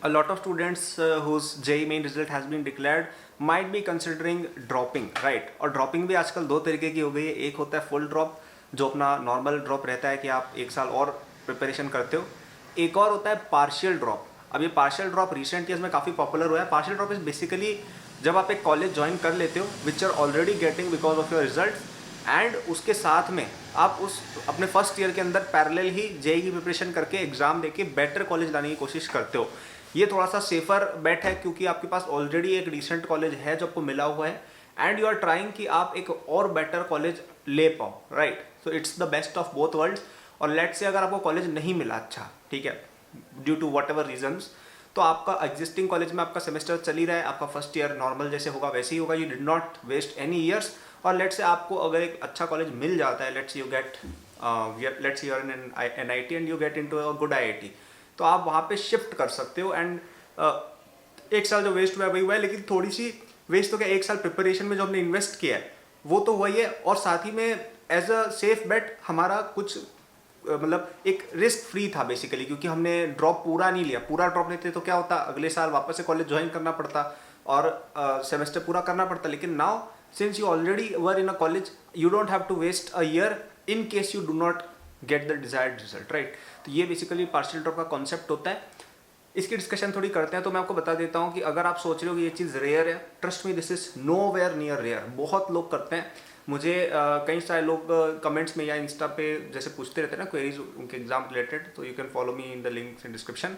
a lot of students whose JEE main result has been declared might be considering dropping, right? और dropping भी आजकल दो तरीके की हो गई है. एक होता है full drop जो अपना normal drop रहता है कि आप एक साल और प्रिपरेशन करते हो. एक और होता है partial drop. अब ये partial drop recent years में काफ़ी पॉपुलर हुआ है. Partial drop is basically जब आप एक कॉलेज ज्वाइन कर लेते हो which are already getting because of your result and उसके साथ में आप उस अपने फर्स्ट ईयर के अंदर पैरेलल ही जेईई की प्रिपरेशन करके एग्जाम देके बेटर कॉलेज लाने की कोशिश करते हो. ये थोड़ा सा सेफर बेट है क्योंकि आपके पास ऑलरेडी एक रिसेंट कॉलेज है जो आपको मिला हुआ है एंड यू आर ट्राइंग कि आप एक और बेटर कॉलेज ले पाओ, right? So it's the best of both worlds. और लेट से अगर आपको कॉलेज नहीं मिला अच्छा, ठीक है, due to whatever reasons, तो आपका एग्जिस्टिंग कॉलेज में आपका सेमेस्टर चल ही रहा है, आपका फर्स्ट ईयर नॉर्मल जैसे होगा वैसे ही होगा. You did not waste any years. और लेट से आपको अगर एक अच्छा कॉलेज मिल जाता है, let's you get let's you are in NIT and you get into a good IIT, तो आप वहाँ पे शिफ्ट कर सकते हो. एंड एक साल जो वेस्ट हुआ है वही हुआ है, लेकिन थोड़ी सी वेस्ट तो क्या, एक साल प्रिपरेशन में जो हमने इन्वेस्ट किया है वो तो वही है. और साथ ही में एज अ सेफ बेट हमारा कुछ मतलब एक रिस्क फ्री था बेसिकली, क्योंकि हमने ड्रॉप पूरा नहीं लिया. पूरा ड्रॉप लेते तो क्या होता, अगले साल वापस से कॉलेज ज्वाइन करना पड़ता और सेमेस्टर पूरा करना पड़ता. लेकिन now since you already were in a college you don't have to waste a year in case you do not get the desired result, right? तो ये बेसिकली पार्शियल ड्रॉप का कॉन्सेप्ट होता है. इसकी डिस्कशन थोड़ी करते हैं. तो मैं आपको बता देता हूँ कि अगर आप सोच रहे हो कि ये चीज़ रेयर है, trust me this is nowhere near rare. बहुत लोग करते हैं. मुझे कई सारे लोग कमेंट्स में या इंस्टा पे जैसे पूछते रहते हैं ना क्वेरीज उनके एग्जाम रिलेटेड, तो you can follow me in the links in description.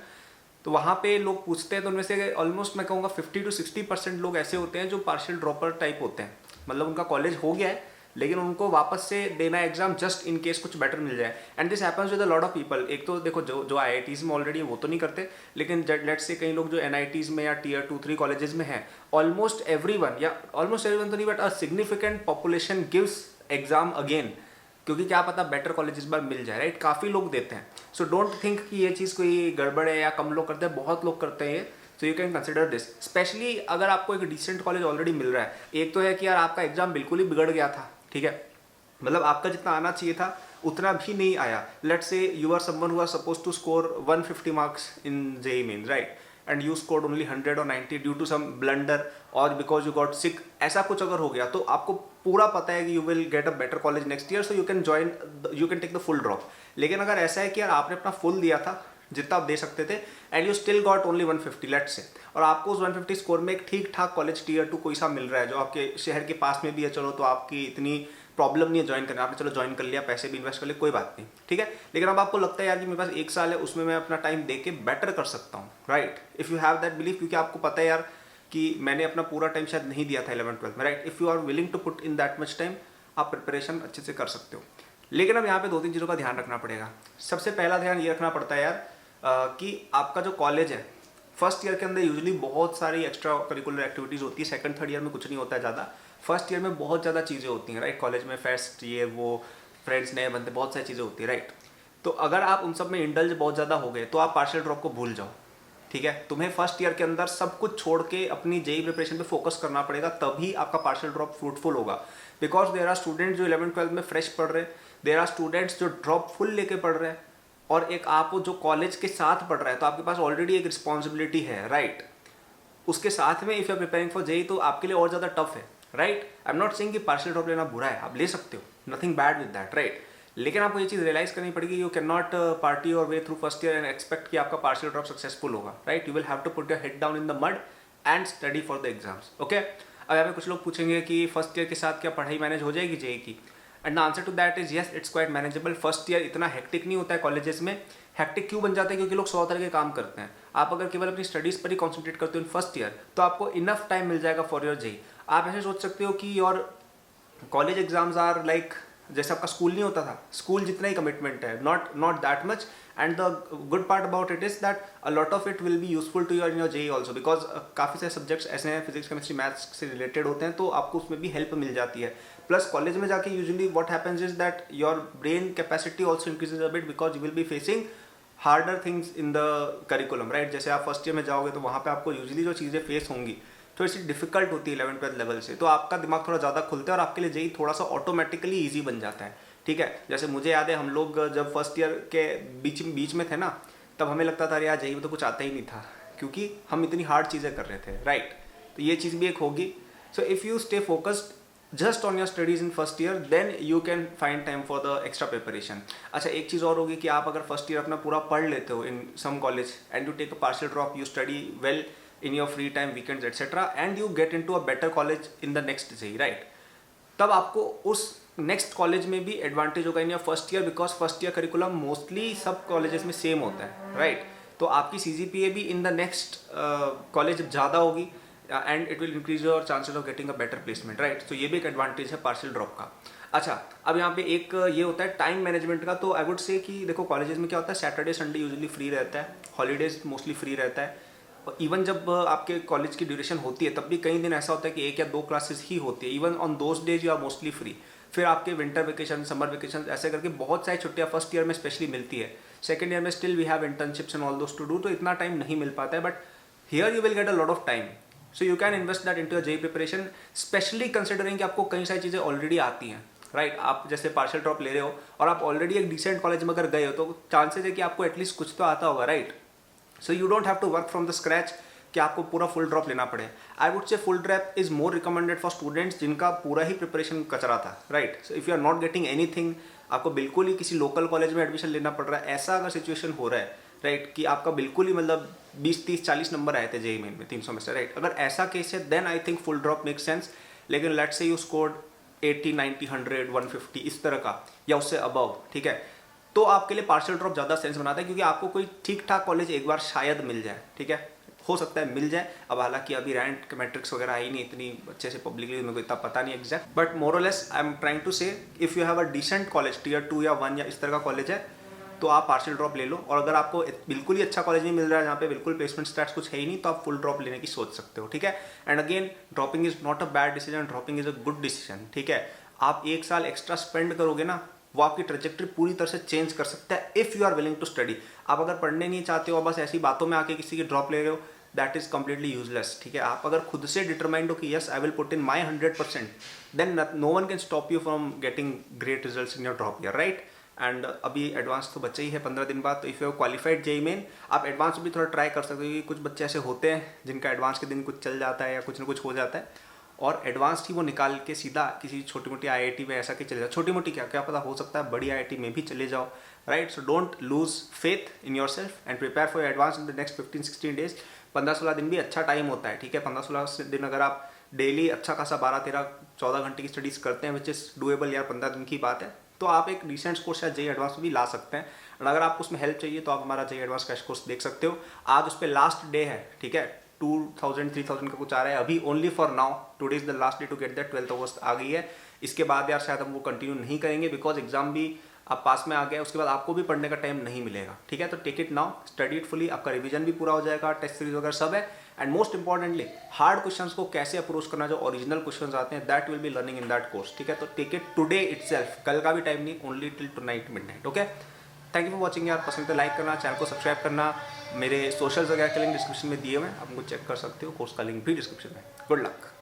तो वहाँ पे लोग पूछते हैं, तो उनमें से ऑलमोस्ट मैं कहूँगा 50 to 60% लोग ऐसे होते हैं जो पार्शियल ड्रॉपर टाइप होते हैं. मतलब उनका कॉलेज हो गया है लेकिन उनको वापस से देना है एग्जाम जस्ट इन केस कुछ बेटर मिल जाए. And this happens with a lot of people. एक तो देखो जो IITs में ऑलरेडी वो तो नहीं करते, लेकिन लेट्स से कई लोग जो NITs में या Tier 2, 3 कॉलेजेस में हैं, ऑलमोस्ट एवरीवन तो नहीं but a significant population gives exam again, क्योंकि क्या पता बेटर कॉलेज इस बार मिल जाए, राइट? काफ़ी लोग देते हैं. सो डोंट थिंक कि ये चीज़ कोई गड़बड़ है या कम लोग करते हैं, बहुत लोग करते हैं. सो you can consider this, specially अगर आपको एक डिसेंट कॉलेज ऑलरेडी मिल रहा है. एक तो है कि यार आपका एग्जाम बिल्कुल ही बिगड़ गया था, ठीक है, मतलब आपका जितना आना चाहिए था उतना भी नहीं आया. Let's say you are someone who are suppose to score 150 marks in JEE mains, right? And you scored only 100 or 90 due to some blunder और बिकॉज यू गॉट सिक. ऐसा कुछ अगर हो गया तो आपको पूरा पता है कि you will get a better college next year, so you can take the full drop. लेकिन अगर ऐसा है कि यार आपने अपना फुल दिया था जितना आप दे सकते थे and you still got only 150 let's say, और आपको उस 150 स्कोर में एक ठीक ठाक कॉलेज Tier 2 कोई सा मिल रहा है जो आपके शहर के पास में भी है, चलो तो आपकी इतनी प्रॉब्लम नहीं है ज्वाइन करना, आपने चलो ज्वाइन कर लिया, पैसे भी इन्वेस्ट कर लिए, कोई बात नहीं, ठीक है. लेकिन अब आपको लगता है यार कि मेरे पास एक साल है, उसमें मैं अपना टाइम दे के बेटर कर सकता हूँ, right? If you have that believe, क्योंकि आपको पता है यार कि मैंने अपना पूरा टाइम शायद नहीं दिया था 11th-12th में, right? If you are willing to put in that much time, आप प्रिपरेशन अच्छे से कर सकते हो. लेकिन अब यहाँ पे 2-3 चीज़ों का ध्यान रखना पड़ेगा. सबसे पहला ध्यान ये रखना पड़ता है यार कि आपका जो कॉलेज है फर्स्ट ईयर के अंदर यूजुअली बहुत सारी एक्स्ट्रा करिकुलर एक्टिविटीज़ होती है. सेकंड थर्ड ईयर में कुछ नहीं होता है ज़्यादा. फर्स्ट ईयर में बहुत ज़्यादा चीज़ें होती हैं, राइट? कॉलेज में फेस्ट, ये वो, फ्रेंड्स नए बनते, बहुत सारी चीज़ें होती है, राइट? तो अगर आप उन सब में इंडल्ज बहुत ज़्यादा हो गए तो आप पार्शियल ड्रॉप को भूल जाओ, ठीक है? तुम्हें फर्स्ट ईयर के अंदर सब कुछ छोड़ के अपनी JEE प्रिपरेशन पे फोकस करना पड़ेगा, तभी आपका पार्शियल ड्रॉप फ्रूटफुल होगा. बिकॉज देयर आर स्टूडेंट्स जो 11th-12th में फ्रेश पढ़ रहे हैं, देयर आर स्टूडेंट्स जो ड्रॉप फुल लेके पढ़ रहे हैं, और एक आप जो कॉलेज के साथ पढ़ रहा है तो आपके पास ऑलरेडी एक रिस्पॉन्सिबिलिटी है, राइट? उसके साथ में if you are preparing for JEE तो आपके लिए और ज़्यादा टफ है, right? I am not saying कि पार्शियल ड्रॉप लेना बुरा है, आप ले सकते हो, nothing bad with that, right? लेकिन आपको ये चीज़ रियलाइज करनी पड़ेगी, you can not party your way through first year and expect कि आपका पार्शियल ड्रॉप सक्सेसफुल होगा, right? You will have to put your head down in the mud and study for the exams, okay? अब यहाँ पे कुछ लोग पूछेंगे कि फर्स्ट ईयर के साथ क्या पढ़ाई मैनेज हो जाएगी JEE की? And the answer to that is yes, it's quite manageable. First year इतना हेक्टिक नहीं होता है कॉलेजेस में. हेक्टिक क्यों बन जाता है? क्योंकि लोग 100 तरह के काम करते हैं. आप अगर केवल अपनी स्टडीज़ पर ही कॉन्सेंट्रेट करते हो इन फर्स्ट ईयर तो आपको इनफ टाइम मिल जाएगा फॉर योर JEE. आप ऐसे सोच सकते हो कि your college exams are like जैसे आपका स्कूल नहीं होता था, स्कूल जितना ही कमिटमेंट है, not that much. And the good part about it is that a lot of it will be useful to your in your JEE also, because काफ़ी सारे सब्जेक्ट्स ऐसे हैं फिजिक्स केमिस्ट्री मैथ्स से related होते हैं, तो आपको उसमें भी हेल्प मिल जाती है. प्लस कॉलेज में जाके usually what happens is that your brain capacity also increases a bit because you will be facing harder things in the curriculum, right? जैसे आप फर्स्ट ईयर में जाओगे तो वहाँ पे आपको यूजुअली जो चीज़ें फेस होंगी थोड़ी सी डिफिकल्ट होती है 11th-12th लेवल से, तो आपका दिमाग थोड़ा ज़्यादा खुलता है और आपके लिए JEE थोड़ा सा ऑटोमेटिकली ईजी बन जाता है, ठीक है? जैसे मुझे याद है हम लोग जब फर्स्ट ईयर के बीच में थे ना, तब हमें लगता था यार JEE में तो कुछ आता ही नहीं था, क्योंकि हम इतनी हार्ड चीज़ें कर रहे थे, राइट? तो ये चीज़ भी एक होगी. So if you stay focused just on your studies in first year, then you can find time for the extra preparation. अच्छा, एक चीज़ और होगी कि आप अगर फर्स्ट ईयर अपना पूरा पढ़ लेते हो in some college and you take a partial drop, you study well in your free time, weekends, etc., and you get into a better college in the next JEE, right? तब आपको उस next college में भी advantage होगा in your first year, because first year curriculum mostly सब colleges में same होता है, राइट? तो आपकी CGPA भी इन द नेक्स्ट कॉलेज ज़्यादा होगी and it will increase your chances of getting a better placement, right? तो ये भी एक एडवांटेज है पार्शियल ड्रॉप का. अच्छा, अब यहाँ पे एक ये होता है टाइम मैनेजमेंट का. तो आई वुड से कि देखो कॉलेजेस में क्या होता है, सैटरडे संडे यूजुअली फ्री रहता है, हॉलीडेज मोस्टली फ्री रहता है. इवन जब आपके कॉलेज की ड्यूरेशन होती है तब भी कई दिन ऐसा होता है कि 1 या 2 क्लासेस ही होती है. Even on those days you are mostly free. फिर आपके विंटर वेकेशन, समर वेकेशन, ऐसे करके बहुत सारी छुट्टियां फर्स्ट ईयर में स्पेशली मिलती है. सेकंड ईयर में still we have internships and all those to do, तो इतना टाइम नहीं मिल पाता है. But here you will get a lot of time, so you can invest that into your JEE preparation, specially considering कि आपको कई सारी चीज़ें ऑलरेडी आती हैं, राइट? आप जैसे पार्शियल ड्रॉप ले रहे हो और आप ऑलरेडी एक डिसेंट कॉलेज में अगर गए हो तो चांसेस है कि आपको एटलीस्ट कुछ तो आता होगा, right? So you don't have to work from the scratch कि आपको पूरा फुल ड्रॉप लेना पड़े. I would say full drop is more recommended for students जिनका पूरा ही प्रिपरेशन कचरा था, right? So if you are not getting anything, आपको बिल्कुल ही किसी लोकल कॉलेज में एडमिशन लेना पड़ रहा है, ऐसा अगर सिचुएशन हो रहा है, राइट, कि आपका बिल्कुल ही मतलब 20, 30, 40 नंबर आए थे JEE मेन में 300 में से, राइट? अगर ऐसा केस है then I think full drop make sense. लेकिन लेट्स से यू स्कोर्ड 80, 90, 100, 150 इस तरह का या उससे अबव, ठीक है, तो आपके लिए पार्शियल ड्रॉप ज़्यादा सेंस बनाता है, क्योंकि आपको कोई ठीक ठाक कॉलेज एक बार शायद मिल जाए, ठीक है, हो सकता है मिल जाए. अब हालांकि अभी रैंक मैट्रिक्स वगैरह आई नहीं इतनी अच्छे से पब्लिकली, मेरे को इतना पता नहीं एग्जैक्ट, बट मोर और less I am trying to say if you have a decent college, tier 2 या 1 या इस तरह का कॉलेज है, तो आप पार्शियल ड्रॉप ले लो. और अगर आपको बिल्कुल ही अच्छा कॉलेज नहीं मिल रहा है जहाँ पे बिल्कुल प्लेसमेंट स्टैट्स कुछ है ही नहीं, तो आप फुल ड्रॉप लेने की सोच सकते हो, ठीक है? And again, dropping is not a bad decision, dropping is a good decision, ठीक है? आप 1 साल एक्स्ट्रा स्पेंड करोगे ना, वो आपकी ट्रेजेक्ट्री पूरी तरह से चेंज कर सकता है if you are willing to study. आप अगर पढ़ने नहीं चाहते हो, बस ऐसी बातों में आके किसी की ड्रॉप ले रहे हो, दैट इज कम्प्लीटली यूजलेस, ठीक है? आप अगर खुद से डिटरमाइंड हो कि yes I will put in my 100%, then no one can stop you from getting great results in your drop year, right? And अभी एडवांस तो बच्चे ही है 15 दिन बाद, तो if you have qualified JEE main, आप एडवांस भी थोड़ा ट्राई कर सकते हो, क्योंकि कुछ बच्चे ऐसे होते हैं जिनका एडवांस के दिन कुछ चल जाता है या कुछ ना कुछ हो जाता है, और एडवांस ही वो निकाल के सीधा किसी छोटी मोटी IIT में ऐसा कि चले जाओ. छोटी मोटी क्या क्या पता, हो सकता है बड़ी IIT में भी चले जाओ, right? So don't lose faith in your self and prepare for advance in the next 15-16 days. 15-16 दिन भी अच्छा टाइम होता है, ठीक है? 15-16 दिन अगर आप डेली अच्छा खासा 12-13-14 घंटे की स्टडीज़ करते हैं, विच इज़ डूएबल, यार 15 दिन की बात है, तो आप एक रिसेंट कोर्स या JEE एडवांस भी ला सकते हैं. और अगर आपको उसमें हेल्प चाहिए तो आप हमारा JEE एडवांस क्रैश कोर्स देख सकते हो. आज उस पर लास्ट डे है, ठीक है? 2000-3000 का कुछ आ रहा है अभी, only for now. Today is the last day to get that. 12 अगस्त आ गई है. इसके बाद यार शायद हम वो कंटिन्यू नहीं करेंगे, बिकॉज एग्जाम भी आप पास में आ गया, उसके बाद आपको भी पढ़ने का टाइम नहीं मिलेगा, ठीक है? तो take it now, study it fully, आपका रिवीजन भी पूरा हो जाएगा, टेस्ट सीरीज वगैरह सब है. And most importantly, hard questions को कैसे अप्रोच करना, जो ओरिजिनल क्वेश्चंस आते हैं, that will be learning in that course, ठीक है? तो टेक इट टुडे इटसेल्फ, कल का भी टाइम नहीं, only till tonight midnight, okay? Thank you for watching यार. पसंद तो लाइक करना, चैनल को सब्सक्राइब करना. मेरे सोशल्स वगैरह के लिंक डिस्क्रिप्शन में दिए हुए हैं, आप उनको चेक कर सकते हो. कोर्स का लिंक भी डिस्क्रिप्शन में. Good luck.